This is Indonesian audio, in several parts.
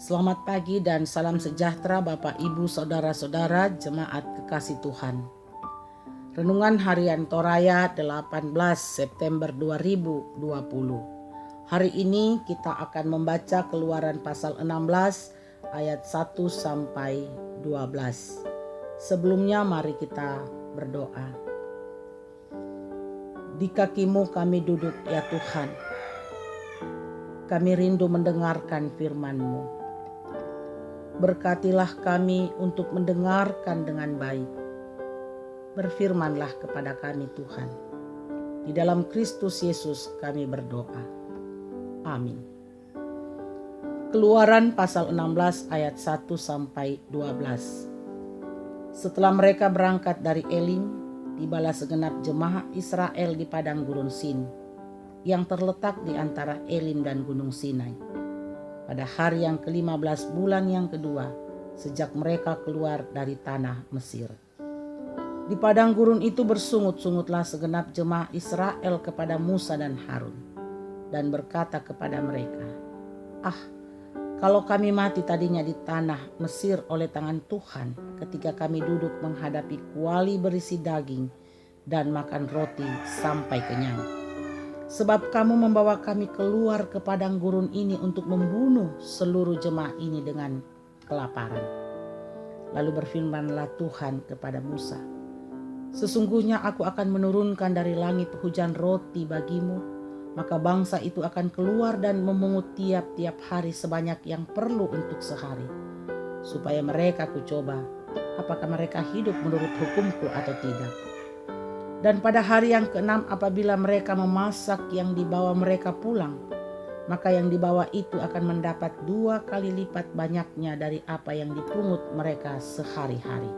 Selamat pagi dan salam sejahtera Bapak Ibu Saudara-saudara Jemaat Kekasih Tuhan. Renungan Harian Toraya 18 September 2020. Hari ini kita akan membaca Keluaran pasal 16 ayat 1 sampai 12. Sebelumnya mari kita berdoa. Di kakimu kami duduk ya Tuhan. Kami rindu mendengarkan firman-Mu. Berkatilah kami untuk mendengarkan dengan baik. Berfirmanlah kepada kami Tuhan. Di dalam Kristus Yesus kami berdoa. Amin. Keluaran pasal 16 ayat 1 sampai 12. Setelah mereka berangkat dari Elim, tibalah segenap jemaah Israel di padang gurun Sin, yang terletak di antara Elim dan Gunung Sinai. Pada hari yang ke-15 bulan yang kedua, sejak mereka keluar dari tanah Mesir. Di padang gurun itu bersungut-sungutlah segenap jemaah Israel kepada Musa dan Harun, dan berkata kepada mereka, kalau kami mati tadinya di tanah Mesir oleh tangan Tuhan, ketika kami duduk menghadapi kuali berisi daging dan makan roti sampai kenyang. Sebab kamu membawa kami keluar ke padang gurun ini untuk membunuh seluruh jemaah ini dengan kelaparan. Lalu berfirmanlah Tuhan kepada Musa, sesungguhnya aku akan menurunkan dari langit hujan roti bagimu, maka bangsa itu akan keluar dan memungut tiap-tiap hari sebanyak yang perlu untuk sehari, supaya mereka kucoba apakah mereka hidup menurut hukumku atau tidak. Dan pada hari yang ke-6 apabila mereka memasak yang dibawa mereka pulang, maka yang dibawa itu akan mendapat 2 kali lipat banyaknya dari apa yang dipungut mereka sehari-hari.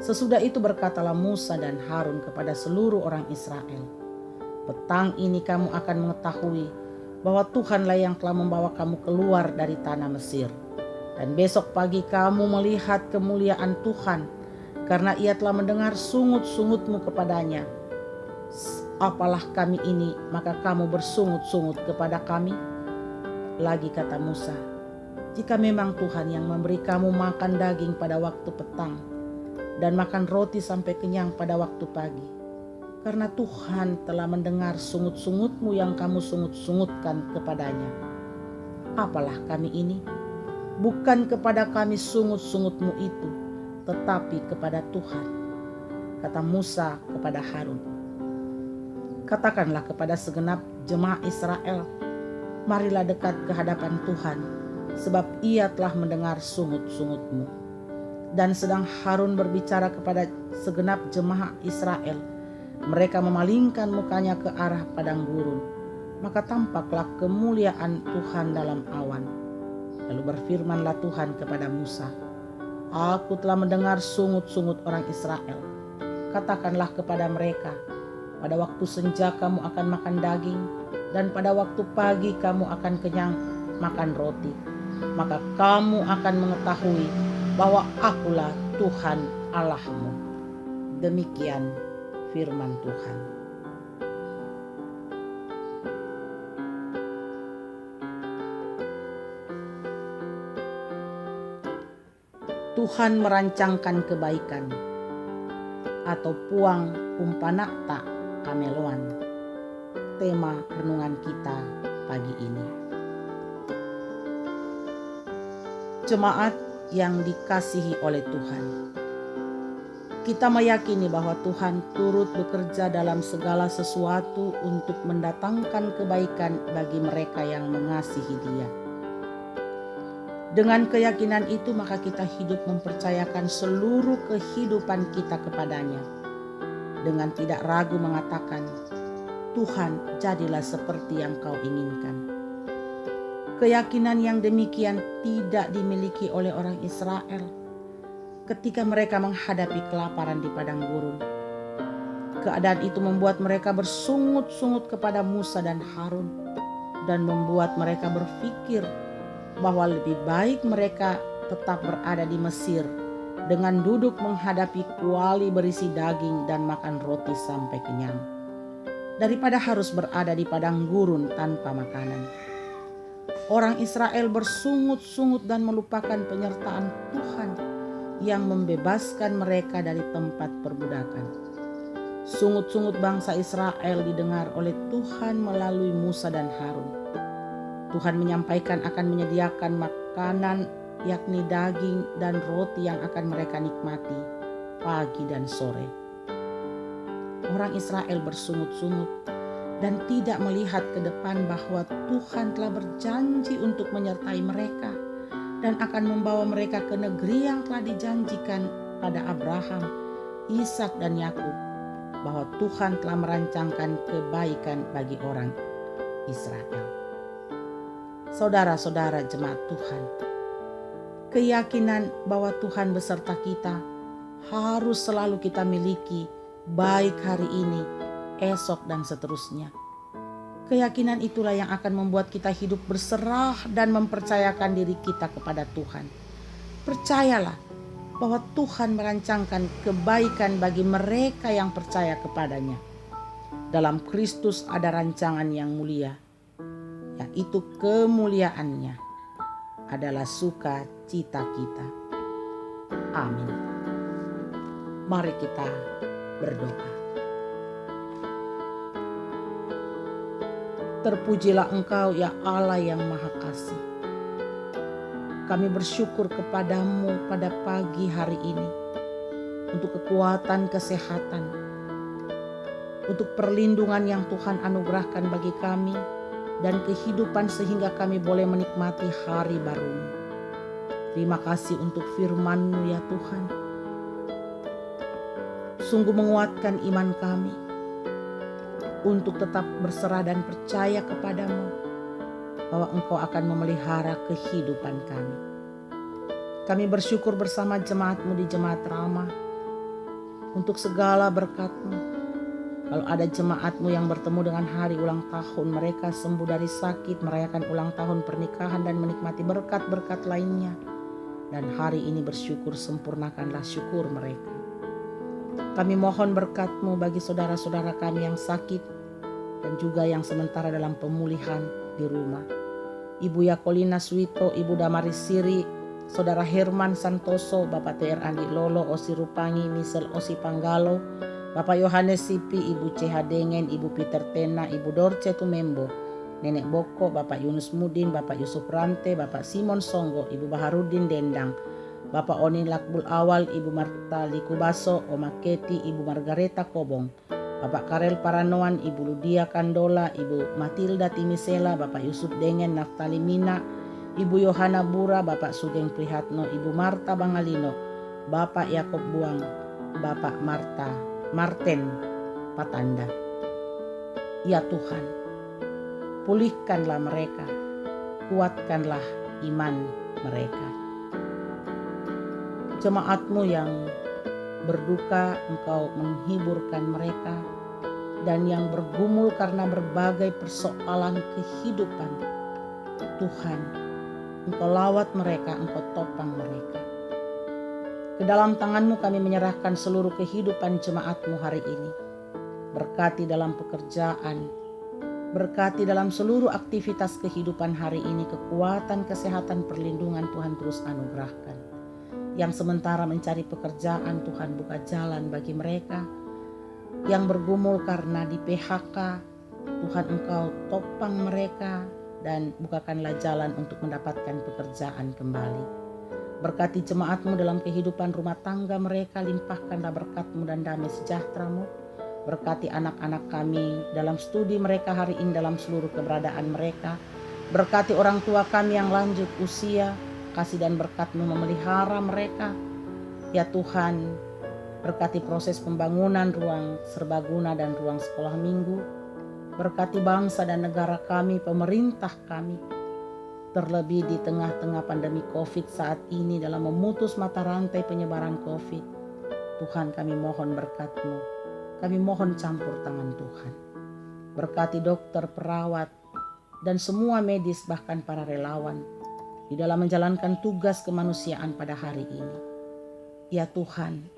Sesudah itu berkatalah Musa dan Harun kepada seluruh orang Israel, petang ini kamu akan mengetahui bahwa Tuhanlah yang telah membawa kamu keluar dari tanah Mesir. Dan besok pagi kamu melihat kemuliaan Tuhan, karena ia telah mendengar sungut-sungutmu kepadanya. Apalah kami ini, maka kamu bersungut-sungut kepada kami? Lagi kata Musa, jika memang Tuhan yang memberi kamu makan daging pada waktu petang, dan makan roti sampai kenyang pada waktu pagi, karena Tuhan telah mendengar sungut-sungutmu yang kamu sungut-sungutkan kepadanya. Apalah kami ini? Bukan kepada kami sungut-sungutmu itu, tetapi kepada Tuhan. Kata Musa kepada Harun, katakanlah kepada segenap jemaah Israel, marilah dekat ke hadapan Tuhan, sebab ia telah mendengar sungut-sungutmu. Dan sedang Harun berbicara kepada segenap jemaah Israel, mereka memalingkan mukanya ke arah padang gurun, maka tampaklah kemuliaan Tuhan dalam awan. Lalu berfirmanlah Tuhan kepada Musa, aku telah mendengar sungut-sungut orang Israel. Katakanlah kepada mereka, pada waktu senja kamu akan makan daging, dan pada waktu pagi kamu akan kenyang makan roti. Maka kamu akan mengetahui bahwa akulah Tuhan Allahmu. Demikian firman Tuhan. Tuhan merancangkan kebaikan, atau puang umpanakta kameloan. Tema renungan kita pagi ini. Jemaat yang dikasihi oleh Tuhan, kita meyakini bahwa Tuhan turut bekerja dalam segala sesuatu untuk mendatangkan kebaikan bagi mereka yang mengasihi Dia. Dengan keyakinan itu maka kita hidup mempercayakan seluruh kehidupan kita kepadanya, dengan tidak ragu mengatakan, Tuhan, jadilah seperti yang Kau inginkan. Keyakinan yang demikian tidak dimiliki oleh orang Israel ketika mereka menghadapi kelaparan di padang gurun. Keadaan itu membuat mereka bersungut-sungut kepada Musa dan Harun, dan membuat mereka berpikir bahwa lebih baik mereka tetap berada di Mesir dengan duduk menghadapi kuali berisi daging dan makan roti sampai kenyang, daripada harus berada di padang gurun tanpa makanan. Orang Israel bersungut-sungut dan melupakan penyertaan Tuhan yang membebaskan mereka dari tempat perbudakan. Sungut-sungut bangsa Israel didengar oleh Tuhan melalui Musa dan Harun. Tuhan menyampaikan akan menyediakan makanan, yakni daging dan roti yang akan mereka nikmati pagi dan sore. Orang Israel bersungut-sungut dan tidak melihat ke depan bahwa Tuhan telah berjanji untuk menyertai mereka dan akan membawa mereka ke negeri yang telah dijanjikan pada Abraham, Ishak dan Yakub, bahwa Tuhan telah merancangkan kebaikan bagi orang Israel. Saudara-saudara jemaat Tuhan, keyakinan bahwa Tuhan beserta kita harus selalu kita miliki, baik hari ini, esok dan seterusnya. Keyakinan itulah yang akan membuat kita hidup berserah dan mempercayakan diri kita kepada Tuhan. Percayalah bahwa Tuhan merancangkan kebaikan bagi mereka yang percaya kepadanya. Dalam Kristus ada rancangan yang mulia, yaitu kemuliaannya adalah sukacita kita. Amin. Mari kita berdoa. Terpujilah Engkau ya Allah yang Maha Kasih. Kami bersyukur kepadamu pada pagi hari ini untuk kekuatan kesehatan, untuk perlindungan yang Tuhan anugerahkan bagi kami dan kehidupan sehingga kami boleh menikmati hari baru. Terima kasih untuk firman-Mu ya Tuhan. Sungguh menguatkan iman kami untuk tetap berserah dan percaya kepadamu bahwa Engkau akan memelihara kehidupan kami. Kami bersyukur bersama jemaat-Mu di Jemaat Ramah untuk segala berkat-Mu. Kalau ada jemaat-Mu yang bertemu dengan hari ulang tahun, mereka sembuh dari sakit, merayakan ulang tahun pernikahan dan menikmati berkat-berkat lainnya. Dan hari ini bersyukur, sempurnakanlah syukur mereka. Kami mohon berkat-Mu bagi saudara-saudara kami yang sakit dan juga yang sementara dalam pemulihan di rumah. Ibu Yakolina Suito, Ibu Damaris Siri, Saudara Herman Santoso, Bapak TR Andi Lolo, Osi Rupangi, Misel Osi Panggalo, Bapak Yohanes Sipi, Ibu CH Dengen, Ibu Peter Tena, Ibu Dorce Tumembo, Nenek Boko, Bapak Yunus Mudin, Bapak Yusuf Rante, Bapak Simon Songgo, Ibu Baharudin Dendang, Bapak Onin Lakbul Awal, Ibu Marta Likubaso, Oma Keti, Ibu Margareta Kobong, Bapak Karel Paranoan, Ibu Ludia Kandola, Ibu Matilda Timisela, Bapak Yusuf Dengen, Naftali Mina, Ibu Yohana Bura, Bapak Sugeng Prihatno, Ibu Marta Bangalino, Bapak Yakob Buang, Bapak Marten Patanda. Ya Tuhan, pulihkanlah mereka, kuatkanlah iman mereka. Jemaat-Mu yang berduka, Engkau menghiburkan mereka, dan yang bergumul karena berbagai persoalan kehidupan, Tuhan, Engkau lawat mereka, Engkau topang mereka. Ke dalam tangan-Mu kami menyerahkan seluruh kehidupan jemaat-Mu hari ini. Berkati dalam pekerjaan, berkati dalam seluruh aktivitas kehidupan hari ini, kekuatan, kesehatan, perlindungan Tuhan terus anugerahkan. Yang sementara mencari pekerjaan, Tuhan buka jalan bagi mereka. Yang bergumul karena di PHK, Tuhan Engkau topang mereka dan bukakanlah jalan untuk mendapatkan pekerjaan kembali. Berkati jemaat-Mu dalam kehidupan rumah tangga mereka, limpahkanlah berkat-Mu dan damai sejahtera-Mu. Berkati anak-anak kami dalam studi mereka hari ini, dalam seluruh keberadaan mereka. Berkati orang tua kami yang lanjut usia, kasih dan berkat-Mu memelihara mereka. Ya Tuhan, berkati proses pembangunan ruang serbaguna dan ruang sekolah minggu. Berkati bangsa dan negara kami, pemerintah kami. Terlebih di tengah-tengah pandemi COVID saat ini dalam memutus mata rantai penyebaran COVID. Tuhan, kami mohon berkat-Mu. Kami mohon campur tangan Tuhan. Berkati dokter, perawat, dan semua medis bahkan para relawan di dalam menjalankan tugas kemanusiaan pada hari ini. Ya Tuhan,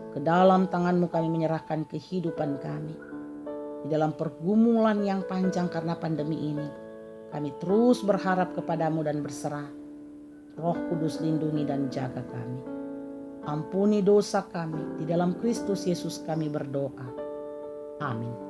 ke dalam tangan-Mu kami menyerahkan kehidupan kami. Di dalam pergumulan yang panjang karena pandemi ini, Kami terus berharap kepadamu dan berserah. Roh Kudus lindungi dan jaga kami. Ampuni dosa kami, di dalam Kristus Yesus kami berdoa. Amin.